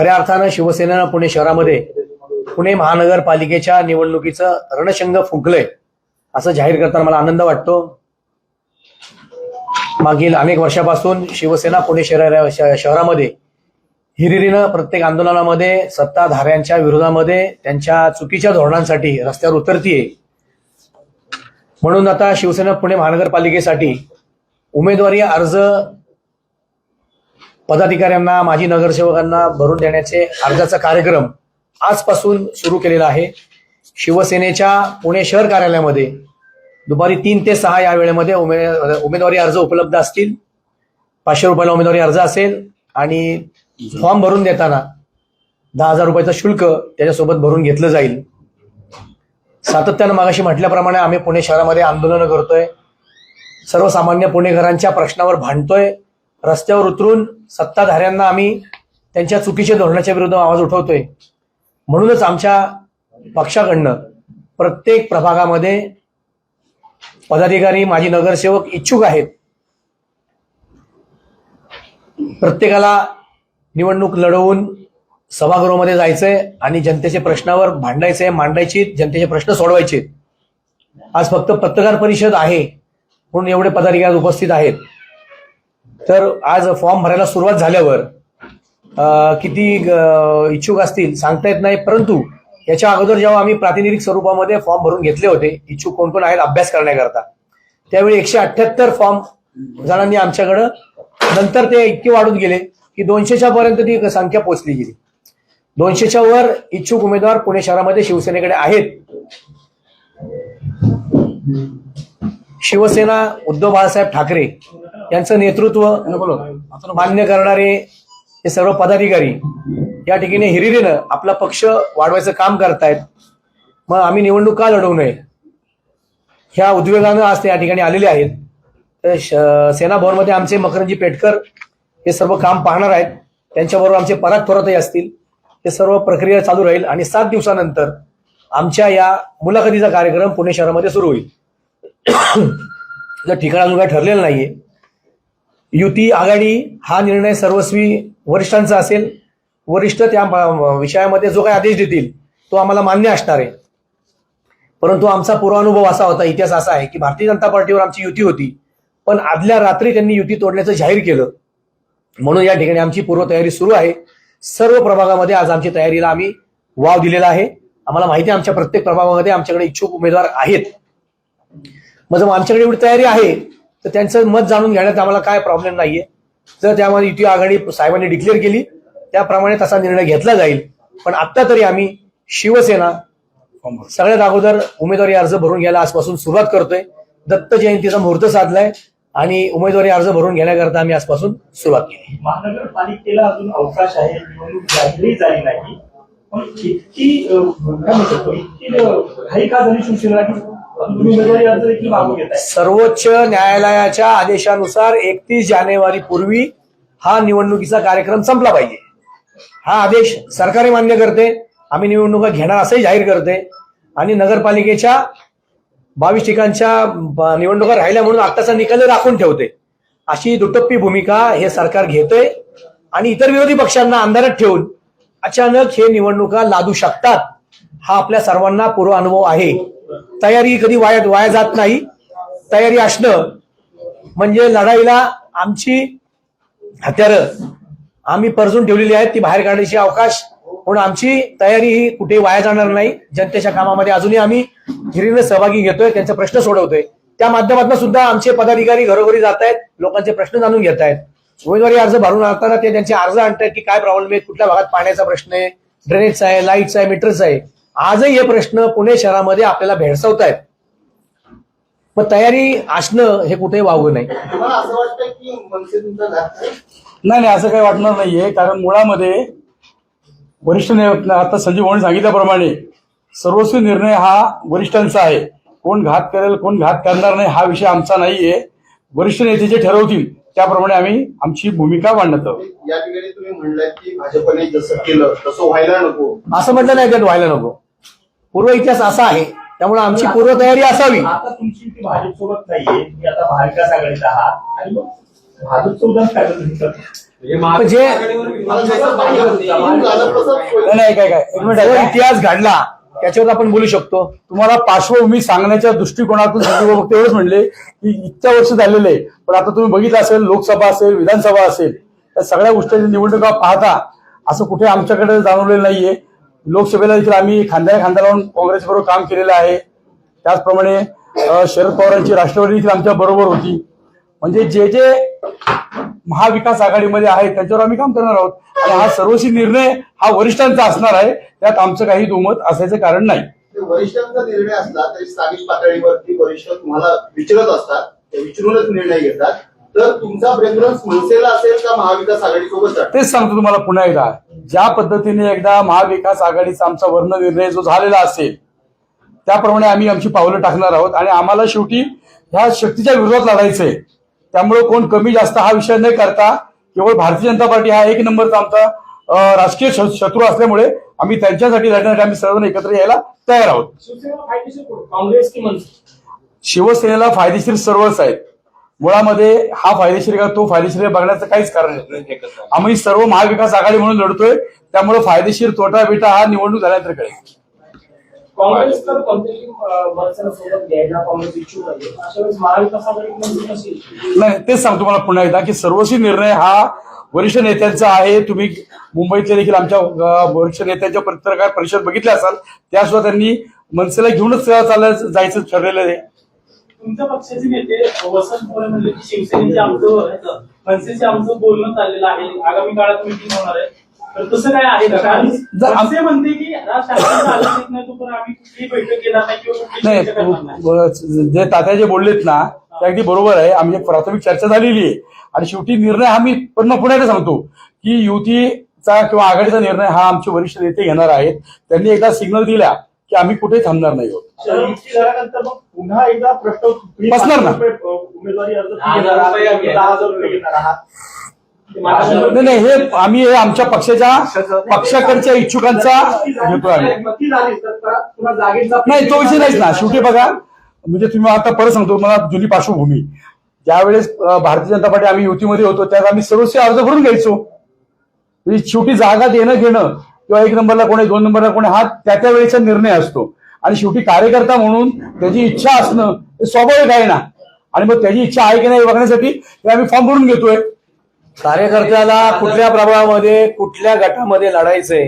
खऱ्या अर्थानं शिवसेनेनं पुणे शहरामध्ये पुणे महानगरपालिकेच्या निवडणुकीचं रणशंग फुंकलंय असं जाहीर करताना मला आनंद वाटतो। मागील अनेक वर्षापासून शिवसेना पुणे शहरामध्ये हिरिरीनं प्रत्येक आंदोलनामध्ये सत्ताधाऱ्यांच्या विरोधामध्ये त्यांच्या चुकीच्या धोरणांसाठी रस्त्यावर उतरतीये। म्हणून आता शिवसेना पुणे महानगरपालिकेसाठी उमेदवारी अर्ज पदाधिकाऱ्यांना माजी नगरसेवकांना भरून देण्याचे अर्जाचा कार्यक्रम आजपासून सुरू केलेला आहे। शिवसेनेच्या पुणे शहर कार्यालयामध्ये दुपारी 3 ते 6 या वेळेमध्ये उमेदवारी अर्ज उपलब्ध असतील। 500 रुपयाला उमेदवारी अर्ज असेल आणि फॉर्म भरून देताना 10,000 रुपयाचं शुल्क त्याच्यासोबत भरून घेतलं जाईल। सातत्यानं मागाशी म्हटल्याप्रमाणे आम्ही पुणे शहरामध्ये आंदोलनं करतोय, सर्वसामान्य पुणेकरांच्या प्रश्नावर भांडतोय, रस्त्यावर उतरून सत्ताधाऱ्यांना आम्ही त्यांच्या चुकीच्या धोरणाच्या विरुद्ध आवाज उठवतोय। म्हणूनच आमच्या पक्षाकडनं प्रत्येक प्रभागामध्ये पदाधिकारी माजी नगरसेवक इच्छुक आहेत। प्रत्येकाला निवडणूक लढवून सभागृहामध्ये जायचंय आणि जनतेच्या प्रश्नावर भांडायचंय, मांडायचे, जनतेचे प्रश्न सोडवायचे। आज फक्त पत्रकार परिषद आहे म्हणून एवढे पदाधिकारी उपस्थित आहेत। तर आज फॉर्म भरायला सुरुवात झाल्यावर किती इच्छुक असतील सांगता येत नाही, परंतु याच्या अगोदर जेव्हा आम्ही प्रातिनिधिक स्वरूपामध्ये फॉर्म भरून घेतले होते इच्छुक कोण कोण आहेत अभ्यास करण्याकरता, त्यावेळी 178 फॉर्म जणांनी आमच्याकडं, नंतर ते इतके वाढून गेले की 200च्या पर्यंत ती संख्या पोहोचली गेली। 200च्या वर इच्छुक उमेदवार पुणे शहरामध्ये शिवसेनेकडे आहेत। शिवसेना उद्धव बाळासाहेब ठाकरे यांचं नेतृत्व मान्य करणारे हे सर्व पदाधिकारी या ठिकाणी हिरिरीनं आपला पक्ष वाढवायचं काम करतायत। मग आम्ही निवडणूक का लढवू नये ह्या उद्वेगानं आज ते या ठिकाणी आलेले आहेत। तर सेना भवनमध्ये आमचे मकरंजी पेटकर हे सर्व काम पाहणार आहेत, त्यांच्याबरोबर आमचे पराग थोरातही असतील। हे सर्व प्रक्रिया चालू राहील आणि 7 दिवसानंतर आमच्या या मुलाखतीचा कार्यक्रम पुणे शहरामध्ये सुरू होईल। जर ठिकाण अजून काही ठरलेलं नाहीये, युती आघाडी हा निर्णय सर्वस्वी वरिष्ठांचा असेल। वरिष्ठ त्या विषयामध्ये जो काही आदेश देतील तो आम्हाला मान्य असणार आहे। परंतु आमचा पूर्वानुभव असा होता, इतिहास असा आहे की भारतीय जनता पार्टीवर आमची युती होती, पण आदल्या रात्री त्यांनी युती तोडण्याचं जाहीर केलं। म्हणून या ठिकाणी आमची पूर्वतयारी सुरू आहे। सर्व प्रभागामध्ये आज आमची तयारीला आम्ही वाव दिलेला आहे। आम्हाला माहिती आहे आमच्या प्रत्येक प्रभागामध्ये आमच्याकडे इच्छुक उमेदवार आहेत। मग जर आमच्याकडे एवढी तयारी आहे तर त्यांचं मत जाणून घेण्यात आम्हाला काय प्रॉब्लेम नाहीये। जर त्यामध्ये युती आघाडी साहेबांनी डिक्लेअर केली त्याप्रमाणे तसा निर्णय घेतला जाईल। पण आता तरी आम्ही शिवसेना सगळ्यात अगोदर उमेदवारी अर्ज भरून घ्यायला आजपासून सुरुवात करतोय। दत्त जयंतीचा मुहूर्त साधलाय आणि उमेदवारी अर्ज भरून घेण्याकरता आम्ही आजपासून सुरुवात केली। महानगरपालिकेला अजून अवकाश आहे, निवडणूक जाहीरही झाली नाही, पण इतकी काय म्हणतो काही का झाली शिवसेना की उमेदवारी अर्ज देखील मागून घेत आहे? सर्वोच्च न्यायालयाच्या आदेशानुसार 31 जानेवारी पूर्वी हा निवडणुकीचा कार्यक्रम संपला पाहिजे। हा आदेश सरकारही मान्य करते, आम्ही निवडणुका घेणार असंही जाहीर करते आणि नगरपालिकेच्या 22 ठिकाणच्या निवडणुका राहिल्या म्हणून आत्ताचा निकाल राखून ठेवते। अशी दुटप्पी भूमिका हे सरकार घेतंय आणि इतर विरोधी पक्षांना अंधारात ठेवून अचानक हे निवडणुका लादू शकतात। हा आपल्या सर्वांना पूर्व अनुभव आहे। तयारी कधी वाया जात नाही। तयारी असणं म्हणजे लढाईला आमची हत्यारं आम्ही परजून ठेवलेली आहेत, ती बाहेर काढण्याची अवकाश म्हणून आमची तयारी ही कुठे वाया जाणार नाही। जनतेच्या कामामध्ये अजूनही आम्ही हिरीनं सहभागी घेतोय, त्यांचे प्रश्न सोडवतोय। त्या माध्यमातून सुद्धा आमचे पदाधिकारी घरोघरी जात आहेत, लोकांचे प्रश्न जाणून घेत आहेत। उमेदवारी अर्ज भरून आणताना ते त्यांचे अर्ज आणतायत की काय प्रॉब्लेम आहे, कुठल्या भागात पाण्याचा प्रश्न आहे, ड्रेनेजचा आहे, लाईटचा आहे, मीटरचा आहे। आजही हे प्रश्न पुणे शहरामध्ये आपल्याला भेडसावतायत। मग तयारी असणं हे कुठेही वावगं नाही। नाही, असं काही वाटणार नाहीये, कारण मुळामध्ये वरिष्ठ आता संजीव भाऊंनी सांगितल्याप्रमाणे सर्वस्वी निर्णय हा वरिष्ठांचा आहे। कोण घात करेल कोण घात करणार नाही हा विषय आमचा नाहीये। वरिष्ठ नेते जे ठरवतील त्याप्रमाणे आम्ही आमची भूमिका मांडत आहोत। या ठिकाणी तुम्ही म्हणलात की भाजपने जसं केलं तसं व्हायला नको, असं म्हटलं नाही, त्यात व्हायला नको। पूर्व इतिहास असा आहे, त्यामुळे आमची पूर्वतयारी असावी। आता तुमची ती भाजपसोबत नाहीये, तुम्ही आता महाविकास आघाडीत आहात आणि मग भाजपचं उदाहरण काय तुम्ही? पण जे नाही काय एक मिनिट जो आहे. इतिहास घडला त्याच्यावर आपण बोलू शकतो. तुम्हाला पार्श्वभूमी सांगण्याच्या दृष्टिकोनातून संजय बाबा एवढंच म्हणले की इतक्या वर्ष झालेले आहे, पण आता तुम्ही बघितलं असेल लोकसभा असेल विधानसभा असेल त्या सगळ्या गोष्टींची निवडणुका पाहता असं कुठे आमच्याकडे जाणवलेलं नाहीये. लोकसभेला देखील आम्ही खांद्याला खांदा लावून काँग्रेसबरोबर काम केलेलं आहे. त्याचप्रमाणे शरद पवारांची राष्ट्रवादी देखील आमच्या बरोबर होती. म्हणजे जे जे महाविकास आघाडीमध्ये आहे त्यांच्यावर आम्ही काम करणार आहोत आणि हा सर्वस्वी निर्णय हा वरिष्ठांचा असणार आहे. त्यात आमचं काही दुमत असायचं कारण नाही. वरिष्ठांचा निर्णय असला तरी स्थानिक पातळीवरती वरिष्ठ तुम्हाला विचारत असतात, ते विचारूनच निर्णय घेतात. तर तुमचा प्रेफरन्स मनसेला असेल का महाविकास आघाडीसोबत जाणार? तेच सांगतो तुम्हाला पुन्हा एकदा, ज्या पद्धतीने एकदा महाविकास आघाडीचा आमचा वर्ण निर्णय जो झालेला असेल त्याप्रमाणे आम्ही आमची पावलं टाकणार आहोत आणि आम्हाला शेवटी ह्या शक्तीच्या विरोधात लढायचंय. त्यामुळे कोण कमी जास्त हा विषय न करता केवळ भारतीय जनता पार्टी हा एक नंबरचा आमचा राजकीय शत्रू असल्यामुळे आम्ही त्यांच्यासाठी लढण्यासाठी आम्ही सर्वजण एकत्र यायला तयार आहोत. काँग्रेस की मनसे? शिवसेनेला फायदेशीर सर्वच आहेत. मुळामध्ये हा फायदेशीर का तो फायदेशीर बघण्याचं काहीच कारण नाही. आम्ही सर्व महाविकास आघाडी म्हणून लढतोय, त्यामुळे फायदेशीर तोटा बिटा हा निवडणूक झाल्यानंतर कळेल. काँग्रेस तर कोणत्याही मनसेसोबत घ्यायला काँग्रेस इच्छुक आहे. अशा वेळेस महाविकास आघाडी म्हणजे कशी? नाही तेच सांगतो मला पुन्हा एकदा की सर्वस्वी निर्णय हा वरिष्ठ नेत्यांचा आहे. तुम्ही मुंबईतले देखील आमच्या वरिष्ठ नेत्यांच्या पत्रकार परिषद बघितल्या असाल, त्या सुद्धा त्यांनी मनसेला घेऊनच चालायचं जायचं ठरलेलं आहे. तुमच्या पक्षाचे नेते वसंत मोरे म्हणले की शिवसेनेचे आमचं मनसेचे आमचं बोलणं चाललेलं आहे, आगामी काळात मिटिंग होणार आहे. तर तसं काय आहे का? कारण मनसे म्हणते की राज ठाकरेंचा आदेश येत नाही तोपर्यंत आम्ही कुठलीही बैठक घेणार नाही किंवा कुठलीही चर्चा करणार नाही. जे तात्या जे बोललेत ना ते अगदी बरोबर आहे. आम्ही एक प्राथमिक चर्चा झालेली आहे आणि शेवटी निर्णय आम्ही पण पुन्हा सांगतो की युतीचा किंवा आघाडीचा निर्णय हा आमचे वरिष्ठ नेते घेणार आहेत. त्यांनी एकदा सिग्नल दिला की आम्ही कुठे थांबणार नाही आहोत. युती झाल्यानंतर मग पुन्हा एकदा प्रश्न बसणार ना. उमेदवारी अर्ज 10,000 रुपये घेणार आहात. नाही हे आम्ही आमच्या पक्षाकडच्या इच्छुकांचा घेतो आम्ही. नाही तो विषय नाहीच ना. शेवटी बघा म्हणजे तुम्ही आता परत सांगतो मला जुनी पार्श्वभूमी, ज्यावेळेस भारतीय जनता पार्टी आम्ही युतीमध्ये होतो त्यात आम्ही सर्वस्वी अर्ज भरून घ्यायचो. म्हणजे शेवटी जागा देणं घेणं किंवा 1 नंबरला कोणी 2 नंबरला कोणी हा त्या वेळेचा निर्णय असतो आणि शेवटी कार्यकर्ता म्हणून त्याची इच्छा असणं हे स्वाभाविक आहे ना. आणि मग त्याची इच्छा आहे की नाही बघण्यासाठी आम्ही फॉर्म भरून घेतोय. कार्यकर्त्याला कुठल्या प्रभावामध्ये कुठल्या गटामध्ये लढायचंय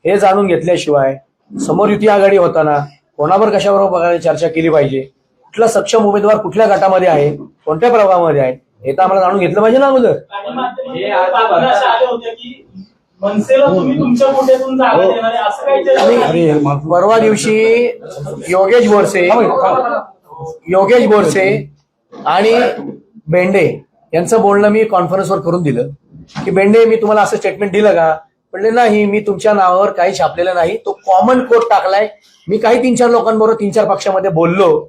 हे जाणून घेतल्याशिवाय समोर युती आघाडी होताना कोणावर कशाबरोबर चर्चा केली पाहिजे, कुठला सक्षम उमेदवार कुठल्या गटामध्ये आहे, कोणत्या प्रभावामध्ये आहे हे तर आम्हाला जाणून घेतलं पाहिजे ना अगोदर. मनसेला तुम्ही तुमच्या कोट्यातून जागा देणार आहे असं काही परवा दिवशी योगेश बोरसे आणि बेंडे यांचं बोलणं मी कॉन्फरन्सवर करून दिलं की बेंडे मी तुम्हाला असं स्टेटमेंट दिलं का? म्हणले नाही, मी तुमच्या नावावर काही छापलेलं नाही, तो कॉमन कोड टाकलाय. मी काही 3-4 लोकांबरोबर 3-4 पक्षामध्ये बोललो,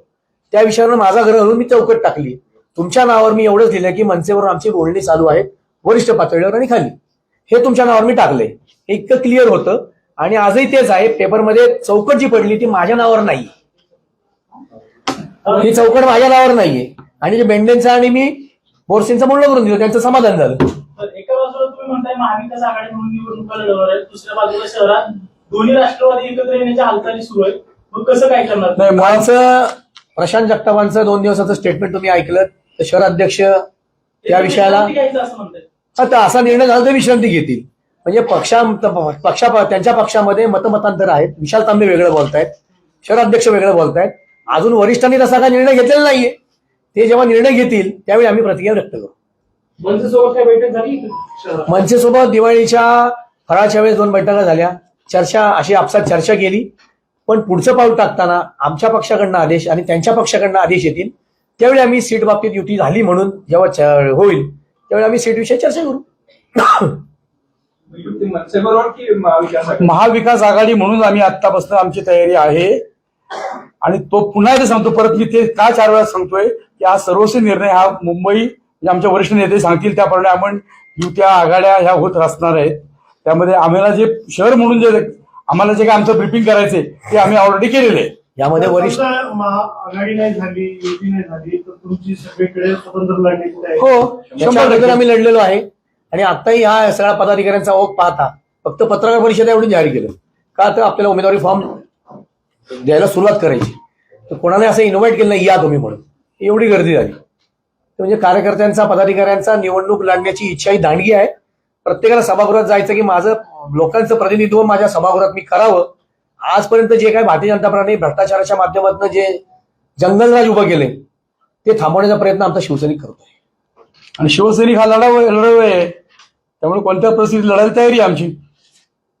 त्या विषयावर माझा घर घालून मी चौकट टाकली. तुमच्या नावावर मी एवढंच दिलं की मनसेवर आमची बोलणी चालू आहेत वरिष्ठ पातळीवर आणि खाली, हे तुमच्या नावावर मी टाकलंय. हे इतकं क्लिअर होतं आणि आजही तेच आहे. पेपरमध्ये चौकट जी पडली ती माझ्या नावावर नाही, ही चौकट माझ्या नावावर नाहीये. आणि जे बेंडेंचा आणि मी बोरसेंचं बोलणं करून दिलं, त्यांचं समाधान झालं. एका बाजूला तुम्ही म्हणताय महाविकास आघाडी म्हणून निवडणुका लढवणार आहे, दुसऱ्या बाजूला शहरात दोन्ही राष्ट्रवादी एकत्र येण्याच्या हालचाली सुरू आहेत. मग कसं काय करणार? नाही मुळाचं प्रशांत जगतापांचं 2 दिवसाचं स्टेटमेंट तुम्ही ऐकलं तर शहराध्यक्ष त्या विषयाला असं म्हणतात. आता असा निर्णय झाला तर विश्रांती घेतील. म्हणजे त्यांच्या पक्षामध्ये मतमतांतर आहेत. विशाल तांबे वेगळं बोलतायत, शहराध्यक्ष वेगळं बोलतायत. अजून वरिष्ठांनी तसा काय निर्णय घेतलेला नाहीये. ते जेव्हा निर्णय घेतील त्यावेळी आम्ही प्रतिक्रिया व्यक्त करू. मनसेसोबत काय बैठक झाली? मनसेसोबत दिवाळीच्या फराळच्या वेळेस 2 बैठका झाल्या. अशी आपसात चर्चा केली. पण पुढचं पाऊल टाकताना आमच्या पक्षाकडनं आदेश आणि त्यांच्या पक्षाकडनं आदेश येतील त्यावेळी आम्ही सीट बाबतीत युती झाली म्हणून जेव्हा होईल त्यावेळी आम्ही सीट विषयी चर्चा करू. महाविकास आघाडी म्हणून आम्ही आतापासून आमची तयारी आहे. आणि तो पुन्हा एकदा सांगतो, परत मी ते का 4 वेळा सांगतोय की हा सर्वस्वी निर्णय हा मुंबई आमच्या वरिष्ठ नेते सांगतील त्याप्रमाणे आपण युत्या आघाड्या ह्या होत असणार आहेत. त्यामध्ये आम्हाला जे शहर म्हणून जे आम्हाला जे काय आमचं ब्रिफिंग करायचे ते आम्ही ऑलरेडी केलेले आहे. यामध्ये वरिष्ठ आघाडी नाही झाली, युती नाही झाली तर तुमची सगळीकडे स्वतंत्र लढण्याची हो 100% आम्ही लढलेलो आहे. आणि आताही ह्या सगळ्या पदाधिकाऱ्यांचा ओघ पाहता फक्त पत्रकार परिषद एवढी जाहीर केलं का तर आपल्याला उमेदवारी फॉर्म द्यायला सुरुवात करायची, तर कोणाला असं इन्व्हाइट केलं नाही या तुम्ही म्हणून, एवढी गर्दी झाली. म्हणजे कार्यकर्त्यांचा पदाधिकाऱ्यांचा निवडणूक लढण्याची इच्छा ही दांडगी आहे. प्रत्येकाला सभागृहात जायचं की माझं लोकांचं प्रतिनिधित्व माझ्या सभागृहात मी करावं. आजपर्यंत जे काही भारतीय जनता पार्टी भ्रष्टाचाराच्या माध्यमातून जे जंगलराज उभं केले ते थांबवण्याचा प्रयत्न आमचा शिवसैनिक करतोय. आणि शिवसैनिक हा लढाऊ आहे, त्यामुळे कोणत्या परिस्थितीत लढायला तयारी आहे आमची.